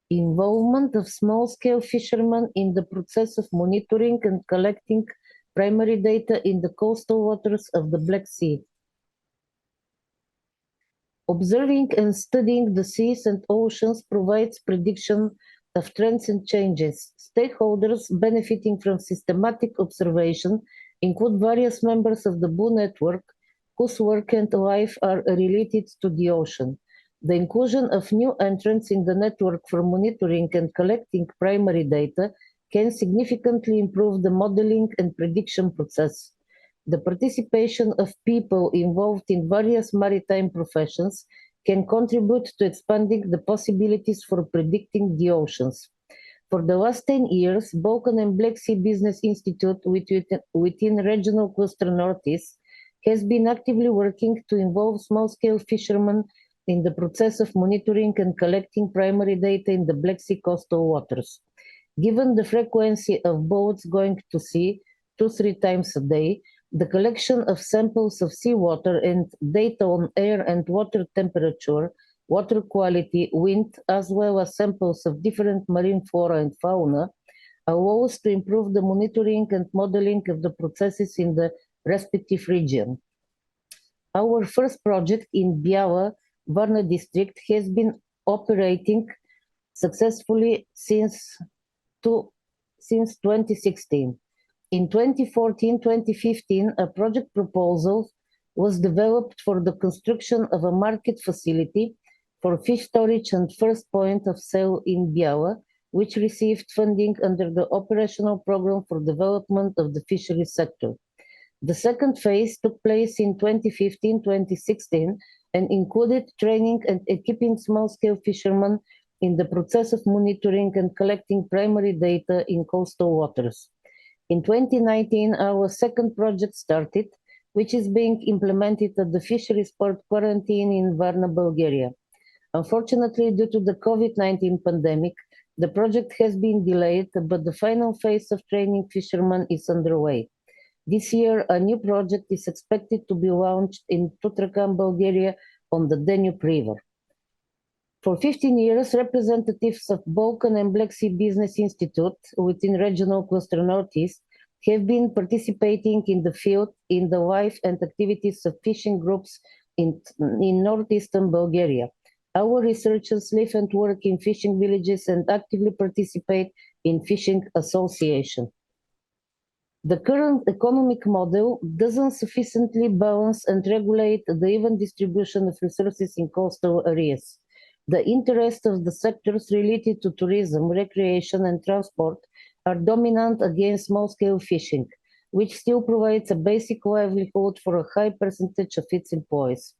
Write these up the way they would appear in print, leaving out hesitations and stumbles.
Involvement of small-scale fishermen in the process of monitoring and collecting primary data in the coastal waters of the Black Sea. Observing and studying the seas and oceans provides prediction of trends and changes. Stakeholders benefiting from systematic observation include various members of the BU network whose work and life are related to the ocean. The inclusion of new entrants in the network for monitoring and collecting primary data can significantly improve the modeling and prediction process. The participation of people involved in various maritime professions can contribute to expanding the possibilities for predicting the oceans. For the last 10 years, Balkan and Black Sea Business Institute within Regional Cluster Northeast has been actively working to involve small-scale fishermen in the process of monitoring and collecting primary data in the Black Sea coastal waters. Given the frequency of boats going to sea 2-3 times a day, the collection of samples of seawater and data on air and water temperature, water quality, wind, as well as samples of different marine flora and fauna, allows to improve the monitoring and modeling of the processes in the respective region. Our first project in Biała, Varna district has been operating successfully since 2016. In 2014-2015, a project proposal was developed for the construction of a market facility for fish storage and first point of sale in Biała, which received funding under the operational program for development of the fisheries sector. The second phase took place in 2015-2016 and included training and equipping small-scale fishermen in the process of monitoring and collecting primary data in coastal waters. In 2019, our second project started, which is being implemented at the fisheries port quarantine in Varna, Bulgaria. Unfortunately, due to the COVID-19 pandemic, the project has been delayed, but the final phase of training fishermen is underway. This year, a new project is expected to be launched in Tutrakan, Bulgaria, on the Danube River. For 15 years, representatives of Balkan and Black Sea Business Institute within Regional Cluster Northeast have been participating in the field in the life and activities of fishing groups in northeastern Bulgaria. Our researchers live and work in fishing villages and actively participate in fishing associations. The current economic model doesn't sufficiently balance and regulate the even distribution of resources in coastal areas. The interests of the sectors related to tourism, recreation, and transport are dominant against small-scale fishing, which still provides a basic livelihood for a high percentage of its employees.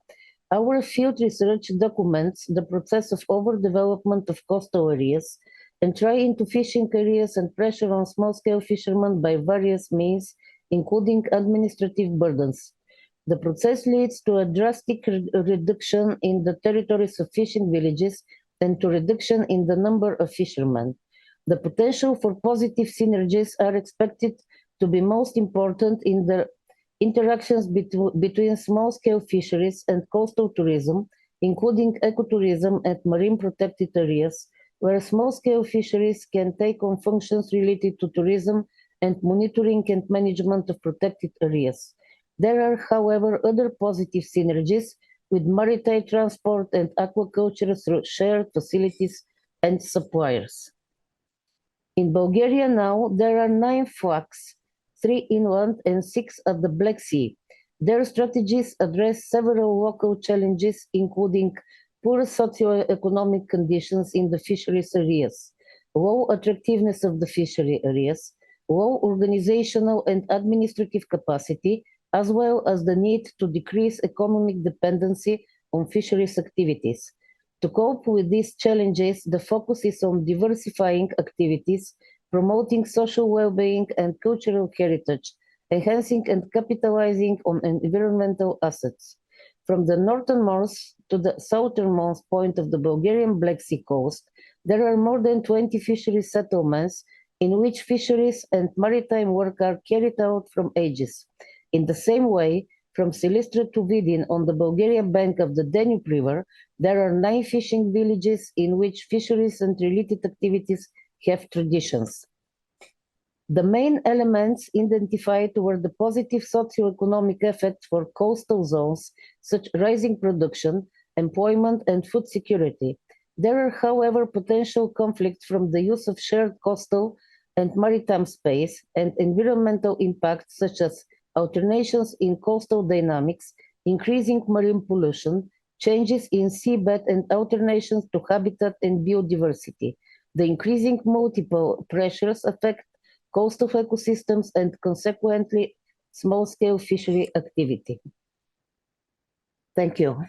Our field research documents the process of overdevelopment of coastal areas and try into fishing areas and pressure on small-scale fishermen by various means, including administrative burdens. The process leads to a drastic reduction in the territories of fishing villages and to reduction in the number of fishermen. The potential for positive synergies are expected to be most important in the interactions between small-scale fisheries and coastal tourism, including ecotourism and marine protected areas, where small-scale fisheries can take on functions related to tourism and monitoring and management of protected areas. There are, however, other positive synergies with maritime transport and aquaculture through shared facilities and suppliers. In Bulgaria now, there are 9 flags, 3 inland and 6 at the Black Sea. Their strategies address several local challenges, including poor socioeconomic conditions in the fisheries areas, low attractiveness of the fishery areas, low organizational and administrative capacity, as well as the need to decrease economic dependency on fisheries activities. To cope with these challenges, the focus is on diversifying activities, promoting social well-being and cultural heritage, enhancing and capitalizing on environmental assets. From the northernmost to the southernmost point of the Bulgarian Black Sea coast, there are more than 20 fisheries settlements in which fisheries and maritime work are carried out from ages. In the same way, from Silistra to Vidin on the Bulgarian bank of the Danube River, there are 9 fishing villages in which fisheries and related activities have traditions. The main elements identified were the positive socioeconomic effect for coastal zones, such rising production, employment, and food security. There are, however, potential conflicts from the use of shared coastal and maritime space and environmental impacts such as alternations in coastal dynamics, increasing marine pollution, changes in seabed and alternations to habitat and biodiversity. The increasing multiple pressures affect coastal ecosystems and consequently small-scale fishery activity. Thank you.